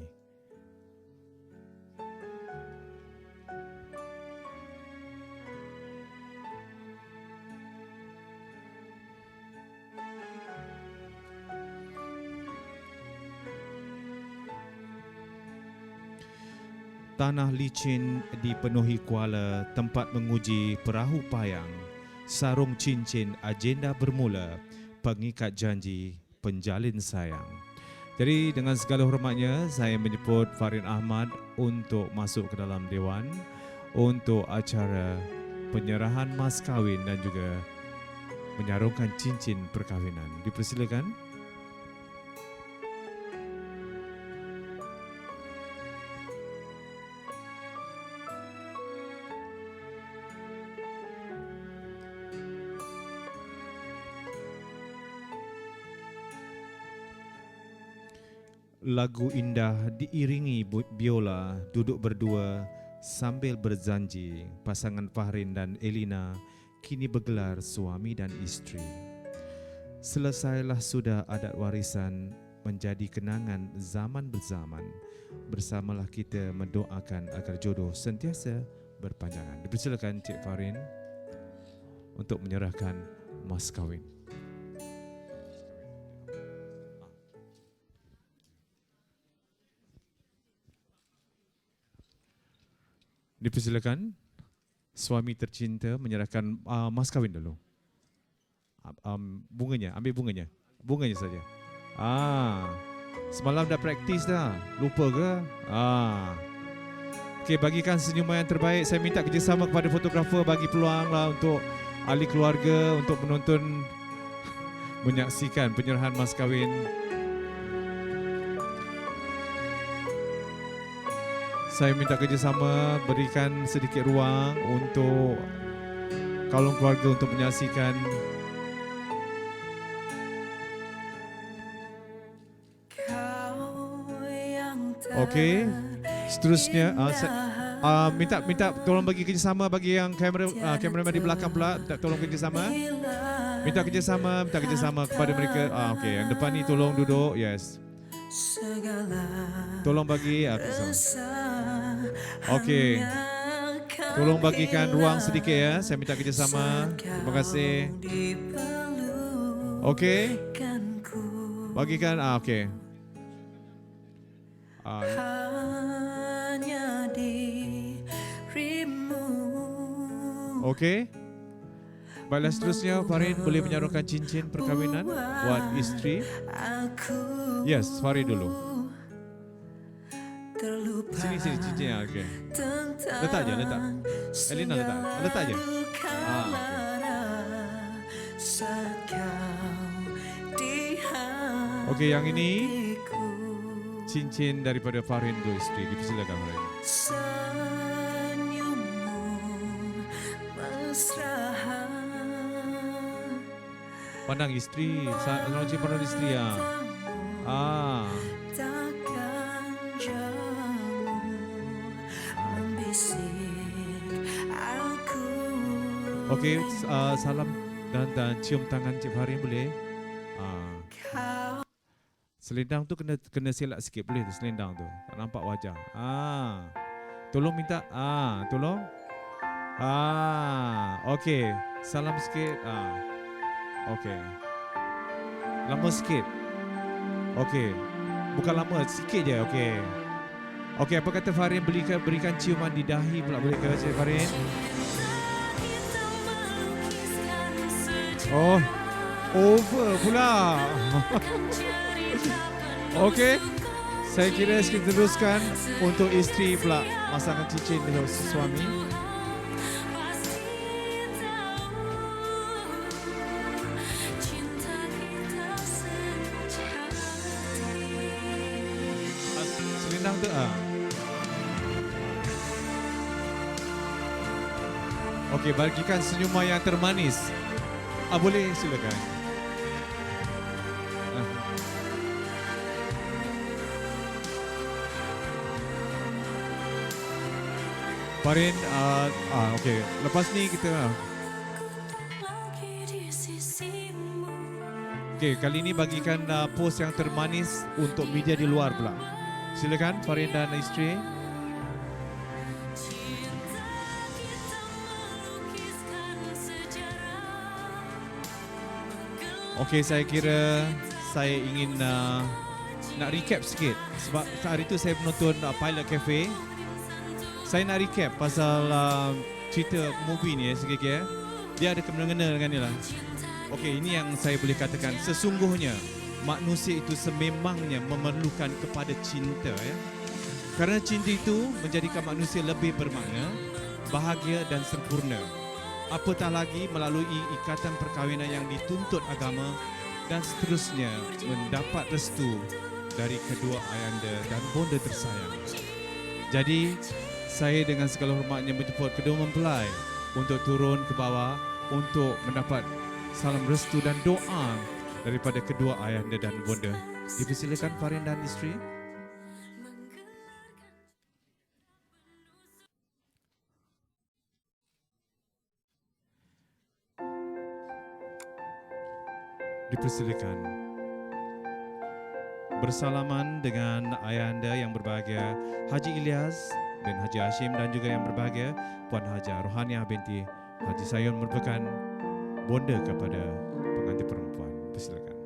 Tanah licin dipenuhi kuala, tempat menguji perahu payang, sarung cincin agenda bermula, pengikat janji, penjalin sayang. Jadi dengan segala hormatnya, saya menjemput Farin Ahmad untuk masuk ke dalam dewan untuk acara penyerahan mas kahwin dan juga menyarungkan cincin perkahwinan. Dipersilakan. Lagu indah diiringi biola, duduk berdua sambil berjanji. Pasangan Fahrin dan Elina kini bergelar suami dan isteri. Selesailah sudah adat warisan menjadi kenangan zaman berzaman. bersamalah kita mendoakan agar jodoh sentiasa berpanjangan. Dipersilakan Cik Farin untuk menyerahkan mas kahwin. Dipersilakan suami tercinta menyerahkan mas kahwin dulu. Bunganya, ambil bunganya. Bunganya saja. Semalam dah praktis dah. Lupa ke? Okey, bagikan senyuman yang terbaik. Saya minta kerjasama kepada fotografer bagi peluang lah untuk ahli keluarga untuk menonton menyaksikan penyerahan mas kahwin. Saya minta kerjasama, berikan sedikit ruang untuk kalung keluarga untuk menyaksikan. Okey, seterusnya minta tolong bagi kerjasama bagi yang kameraman di belakang pula, tolong kerjasama. Minta kerjasama kepada mereka. Okey, yang depan ni tolong duduk. Yes. Tolong bagi Okey. Tolong bagikan ruang sedikit ya. Saya minta kerjasama. Terima kasih. Okey. Bagikan okey. Okey. Baiklah, seterusnya Farid boleh menyaruhkan cincin perkahwinan buat isteri. Yes, Farid dulu. Sini cincinnya. Okey. Letak je, letak. Elina letak je. Okey, yang ini cincin daripada Farid untuk isteri. Dipersilakan Farid. Pandang isteri, launching pandang isteri ya. Okey, salam dan cium tangan Cik Farin boleh? Selendang tu kena selak sikit boleh tu selendang tu. Tak nampak wajah. Tolong minta. Tolong. Okey, salam sikit. Okey. Lama sikit. Okey. Bukan lama, sikit je. Okey. Okey, apa kata Farin berikan ciuman di dahi pula boleh ke Cik Farin? Oh, over pula. Okey. Saya kira kita teruskan untuk isteri pula masangkan cincin dengan suami. Selendang tu Okey, bagikan senyuman yang termanis. Boleh, silakan. Farin, okey. Lepas ni kita okey, kali ni bagikan pose yang termanis untuk media di luar pula. Silakan Farin dan isteri. Okey, saya kira saya ingin nak recap sikit sebab hari tu saya menonton Pilot Cafe. Saya nak recap pasal cerita movie ni sikit-sikit. Dia ada kena-mengena dengan ni lah. Okey, ini yang saya boleh katakan. Sesungguhnya manusia itu sememangnya memerlukan kepada cinta ya. Kerana cinta itu menjadikan manusia lebih bermakna, bahagia dan sempurna. Apatah lagi melalui ikatan perkahwinan yang dituntut agama dan seterusnya mendapat restu dari kedua ayahanda dan bonda tersayang. Jadi, saya dengan segala hormatnya menjemput kedua mempelai untuk turun ke bawah untuk mendapat salam restu dan doa daripada kedua ayahanda dan bonda. Dipersilakan Farin dan isteri. Dipersilakan. bersalaman dengan ayahanda yang berbahagia Haji Ilyas bin Haji Hashim dan juga yang berbahagia Puan Hajah Rohaniah binti Haji Sayun merupakan bonda kepada pengantin perempuan. Persilakan.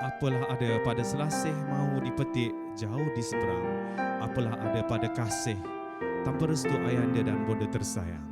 Apalah ada pada selasih mahu dipetik jauh di seberang. Apalah ada pada kasih tanpa restu ayahanda dan bonda tersayang.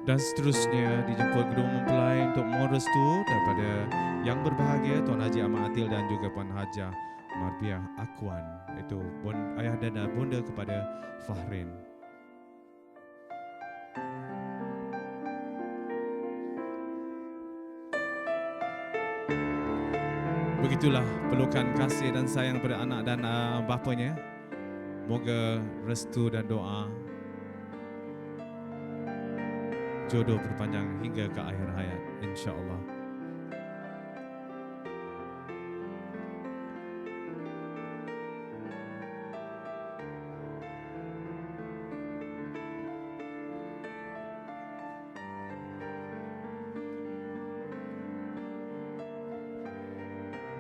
Dan seterusnya dijemput kedua mempelai untuk mohon restu daripada yang berbahagia Tuan Haji Ahmad Atil dan juga Puan Hajah Marbiah Akwan, iaitu ayah dan bonda kepada Fahrin. Begitulah pelukan kasih dan sayang pada anak dan bapanya. Moga restu dan doa jodoh berpanjang hingga ke akhir hayat, insya-Allah.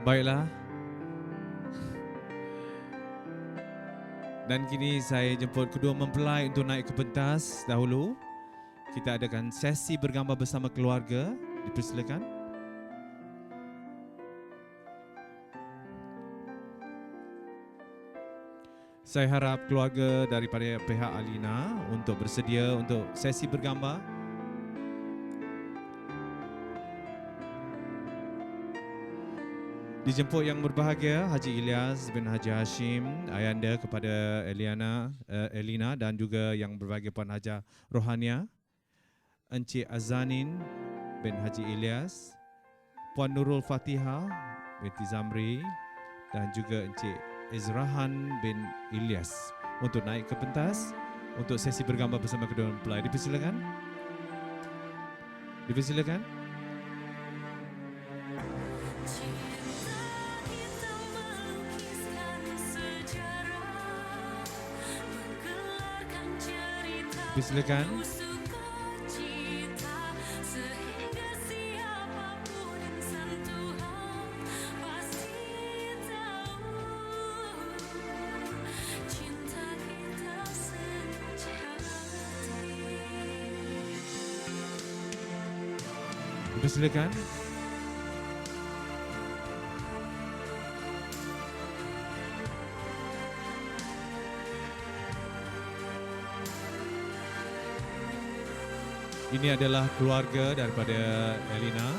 Baiklah. Dan kini saya jemput kedua mempelai untuk naik ke pentas dahulu. Kita adakan sesi bergambar bersama keluarga. Dipersilakan. Saya harap keluarga daripada pihak Alina untuk bersedia untuk sesi bergambar. Dijemput yang berbahagia Haji Ilyas bin Haji Hashim, ayahanda kepada Elina dan juga yang berbahagia Puan Hajah Rohaniah, Encik Azanin bin Haji Ilyas, Puan Nurul Fatihah binti Zamri dan juga Encik Izrahan bin Ilyas untuk naik ke pentas untuk sesi bergambar bersama kedua mempelai. Dipersilakan. Dipersilakan. Dipersilakan. Dipersilakan. Ini adalah keluarga daripada Elina.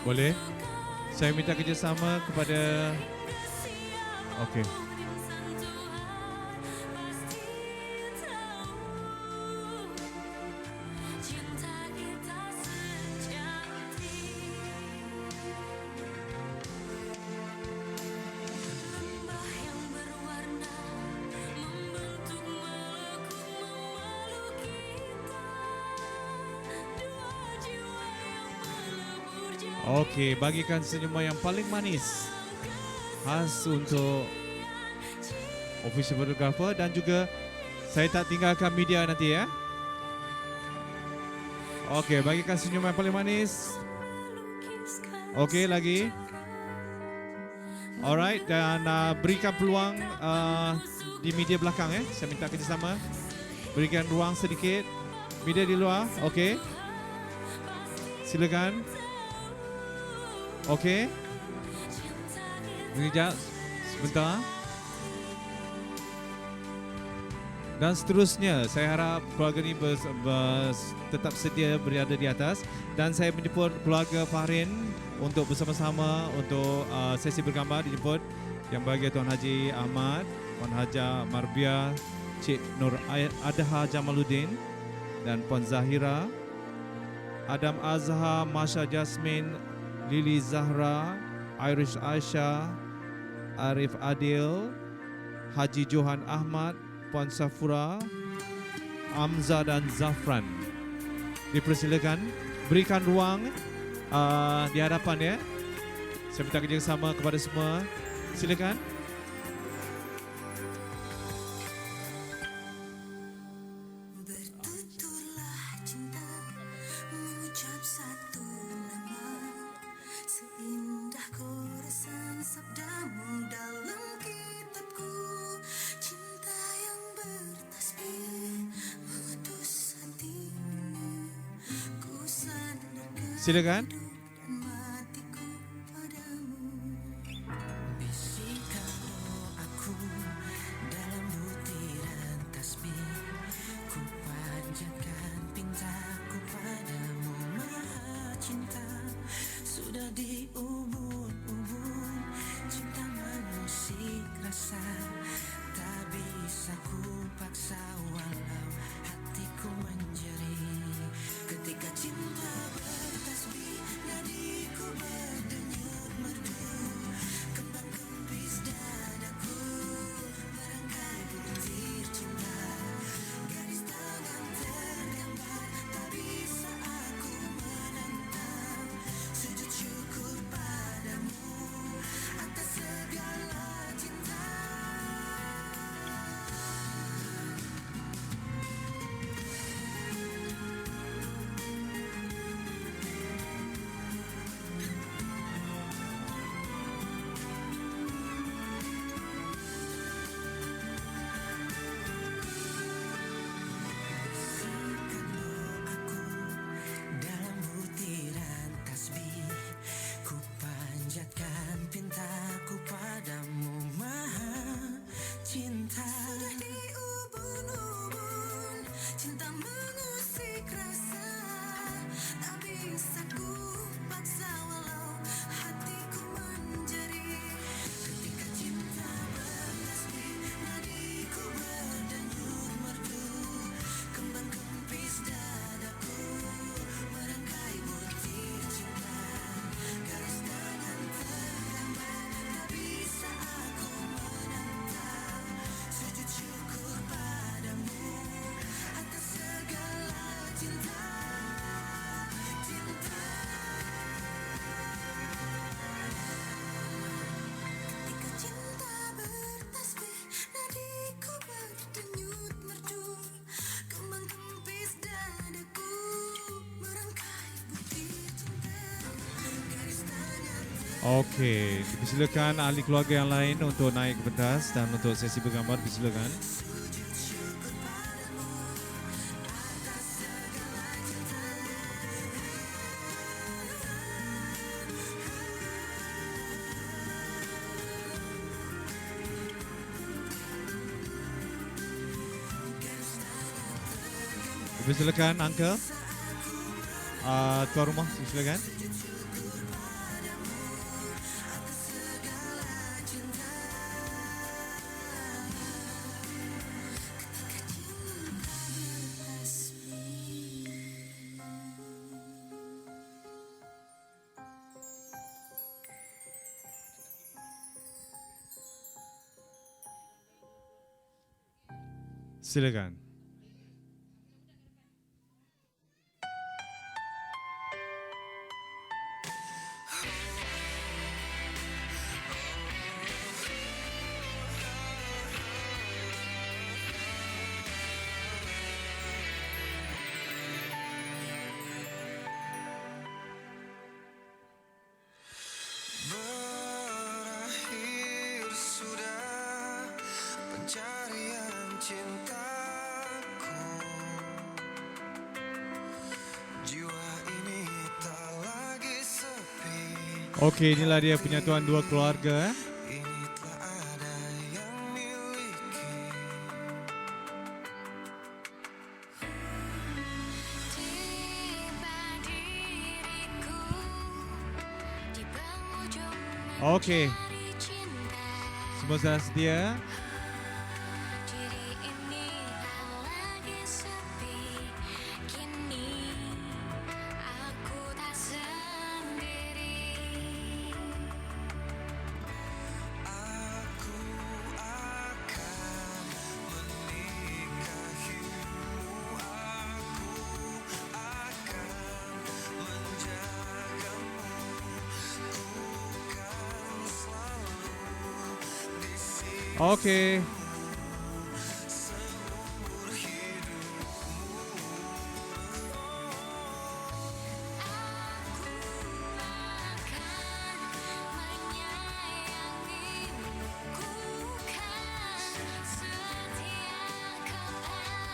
Boleh? Saya minta kerjasama kepada... Okey. Okey, bagikan senyuman yang paling manis khas untuk official photographer dan juga saya tak tinggalkan media nanti ya. Okey, bagikan senyuman yang paling manis. Okey, lagi. Alright, dan berikan peluang di media belakang ya. Saya minta kerjasama. Berikan ruang sedikit. Media di luar, okey. Silakan. Okey. Sekejap. Sebentar. Dan seterusnya, saya harap keluarga ini tetap sedia berada di atas. Dan saya menjemput keluarga Fahrin untuk bersama-sama untuk sesi bergambar dijemput. Yang bahagia Tuan Haji Ahmad, Puan Haja Marbiah, Cik Nur Adha Jamaluddin dan Puan Zahira, Adam Azhar, Masha Jasmine, Lili Zahra, Irish Aisyah, Arif Adil, Haji Johan Ahmad, Puan Safura, Amza dan Zafran. Dipersilakan berikan ruang di hadapan ya. Saya minta kerjasama kepada semua. Silakan. Bertuturlah cinta mengucap satu nama, seindah goresan sabdamu dalam kitabku. Cinta yang bertasbih mengutus hati ini, ku sandarkan Silakan. dan matiku padamu. Bisikan doaku dalam butiran tasbih, ku panjatkan pintaku padamu Maha Cinta. Sudah diubun-ubun cinta mengusik rasa, tak bisa ku paksa walau hatiku menjerit. Ketika cinta bertasbih, nadiku berdenyut merdu, kembang kempis dadaku merangkai butir cinta. Garis tangan tergambar, tak bisa aku menentang. Sujud syukur padamu atas segala cinta. Dalam butiran tasbih, ku panjatkan pintaku padamu Maha Cinta. Sudah diubun-ubun cinta mengusik rasa, tak bisa ku paksa walau hatiku menjerit. Ketika cinta bertasbih, nadiku berdenyut merdu, kembang kempis dadaku merangkai butir cinta. Garis tangan tergambar, tak bisa aku menentang. Sujud syukur padamu atas segala cinta. Cinta. Ketika cinta bertasbih, nadiku berdenyut merdu, kembang kempis dadaku merangkai butir cinta. Garis tangan Okey, dipersilakan ahli keluarga yang lain untuk naik ke pentas dan untuk sesi bergambar dipersilakan. Dipersilakan uncle. Tuan rumah silakan. Silakan. Berakhir sudah pencarian cintaku, jiwa ini tak lagi sepi. Okey, inilah dia penyatuan dua keluarga. Ini tak ada yang miliki. Okey. Semua sudah sedia? Diri ini lagi sepi, kini aku tak sendiri. Aku akan menikahimu. Aku akan menjagamu. Ku kan selalu di sini Okey. seumur hidupmu.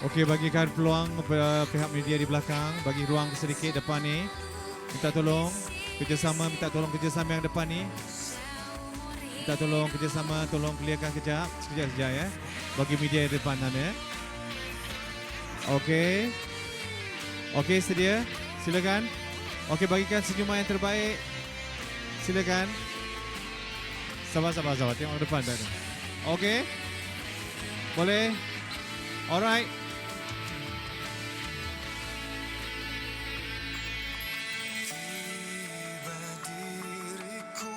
Okey, bagikan peluang pihak media di belakang, bagi ruang sedikit depan ni. Minta tolong kerjasama yang depan ni. Minta tolong kerjasama, tolong clearkan kejap ya. Bagi media di depan sana. Okey. Okey, sedia? Silakan. Okey, bagikan senyuman yang terbaik. Silakan. Sabar. Tengok depan tadi. Okey. Boleh? Alright. Tiba diriku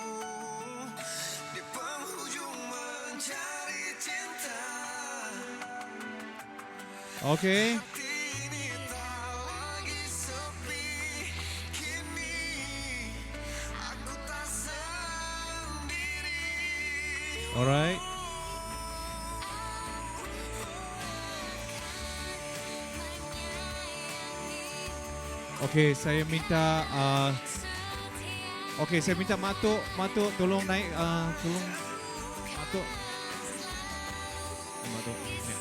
di penghujung mencari cinta. Okey. Hati ini tak lagi sepi. Kini aku tak sendiri. Alright. Okey, saya minta saya minta Matuk tolong naik tolong Matuk. Matuk. Ya.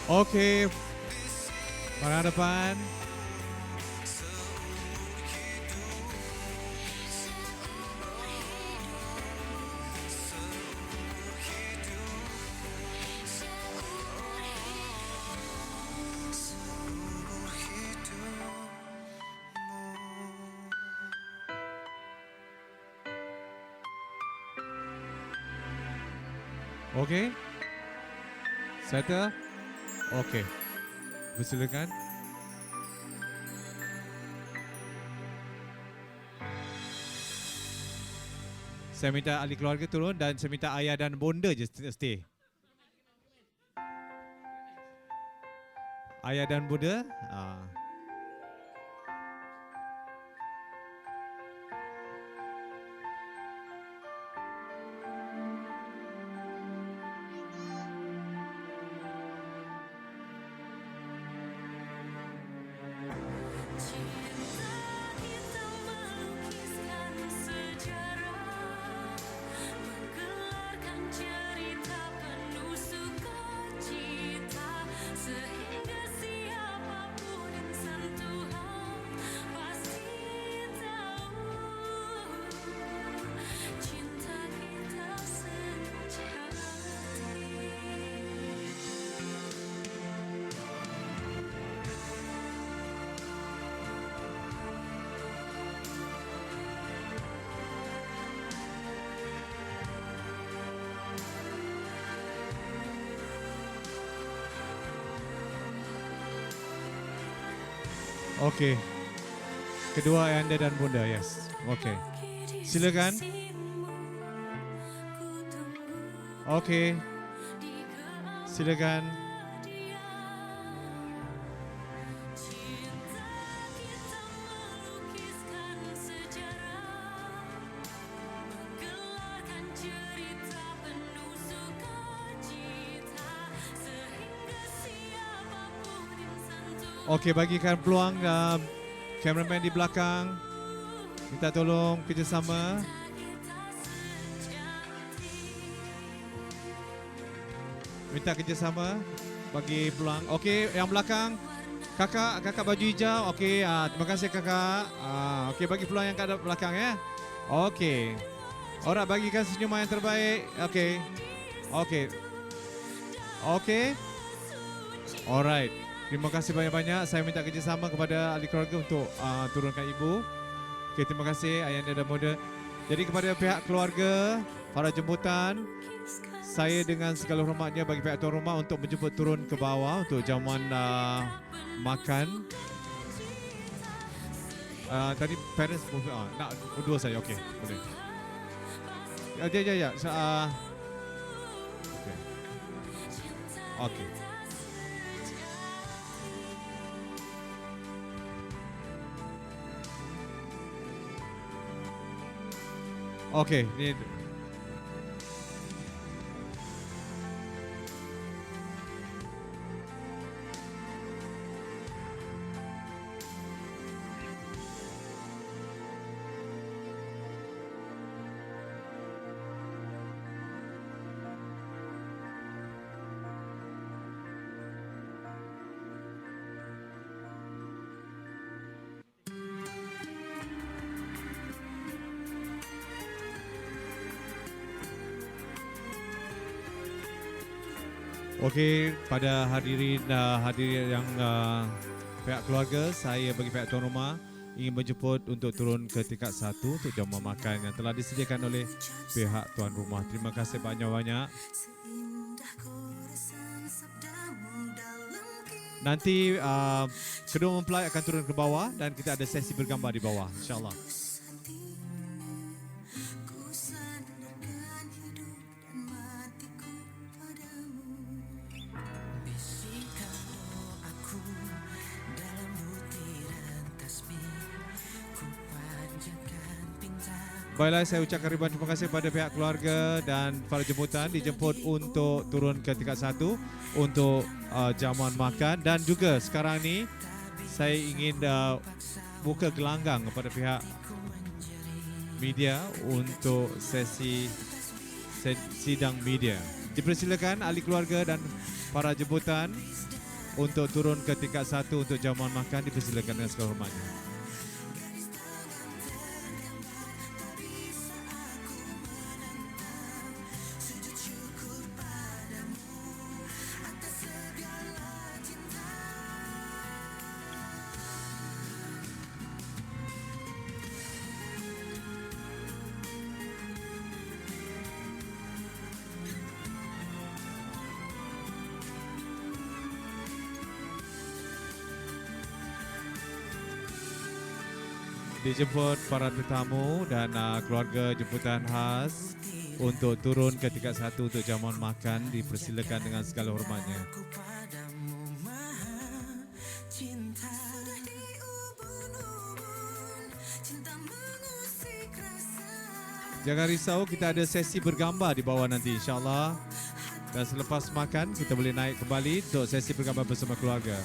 Okey. Barang depan. Okey. Settle. Okey. Persilakan. Saya minta ahli keluarga turun dan saya minta ayah dan bonda je stay. Ayah dan bonda. Kita melukiskan sejarah, menggelarkan cerita penuh sukacita, sehingga siapapun yang sentuhan pasti tahu cinta kita sejati. Okey. Kedua anda dan bunda, yes. Okey. Silakan. Okey. Silakan. Cinta kita melukiskan sejarah, Okey, bagikan peluang kameraman di belakang. Minta tolong kerjasama. Minta kerjasama bagi peluang. Okey, yang belakang. Kakak baju hijau. Okey, terima kasih kakak. Okey, bagi peluang yang kat belakang ya. Okey. Alright, bagikan senyuman yang terbaik. Okey. Okey. Okey. Alright. Terima kasih banyak-banyak. Saya minta kerjasama kepada ahli keluarga untuk turunkan ibu. Okey, terima kasih ayahanda dan muda. Jadi kepada pihak keluarga, para jemputan, saya dengan segala hormatnya bagi pihak tuan rumah untuk menjemput turun ke bawah untuk jamuan makan. Tadi parents nak berdua saya, okey, boleh. Ya. Okey. Okey, ni okey, pada hadirin yang pihak keluarga, saya bagi pihak tuan rumah ingin menjemput untuk turun ke tingkat 1 untuk jamuan makan yang telah disediakan oleh pihak tuan rumah. Terima kasih banyak-banyak. Nanti kedua mempelai akan turun ke bawah dan kita ada sesi bergambar di bawah, insya-Allah. Baiklah, saya ucapkan ribuan terima kasih kepada pihak keluarga dan para jemputan dijemput untuk turun ke tingkat 1 untuk jamuan makan, dan juga sekarang ni saya ingin buka gelanggang kepada pihak media untuk sesi sidang media. Dipersilakan ahli keluarga dan para jemputan untuk turun ke tingkat 1 untuk jamuan makan, dipersilakan dengan segala hormatnya. Dijemput para tetamu dan keluarga jemputan khas untuk turun ke tingkat 1 untuk jamuan makan, dipersilakan dengan segala hormatnya. Jangan risau, kita ada sesi bergambar di bawah nanti, insya-Allah. Dan selepas makan kita boleh naik kembali untuk sesi bergambar bersama keluarga.